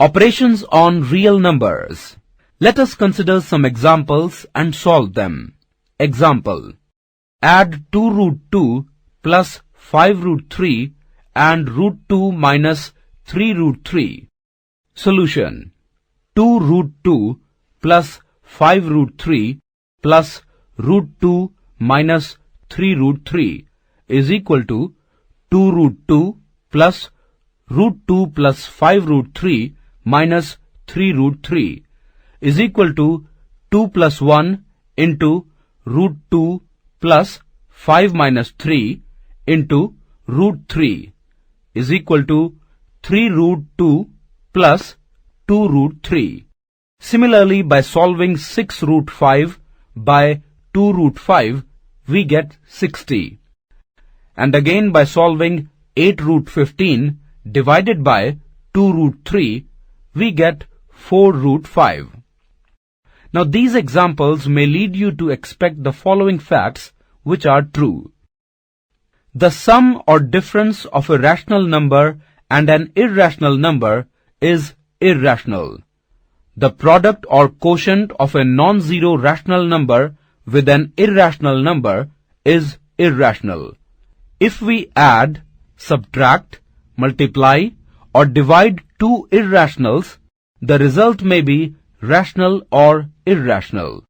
Operations on real numbers. Let us consider some examples and solve them. Example. Add 2 root 2 plus 5 root 3 and root 2 minus 3 root 3. Solution. 2 root 2 plus 5 root 3 plus root 2 minus 3 root 3 is equal to 2 root 2 plus root 2 plus 5 root 3 minus 3 root 3 is equal to 2 plus 1 into root 2 plus 5 minus 3 into root 3 is equal to 3 root 2 plus 2 root 3. Similarly, by solving 6 root 5 by 2 root 5, we get 60. And again by solving 8 root 15 divided by 2 root 3, we get 4 root 5. Now these examples may lead you to expect the following facts which are true. The sum or difference of a rational number and an irrational number is irrational. The product or quotient of a non-zero rational number with an irrational number is irrational. If we add, subtract, multiply or divide two irrationals, the result may be rational or irrational.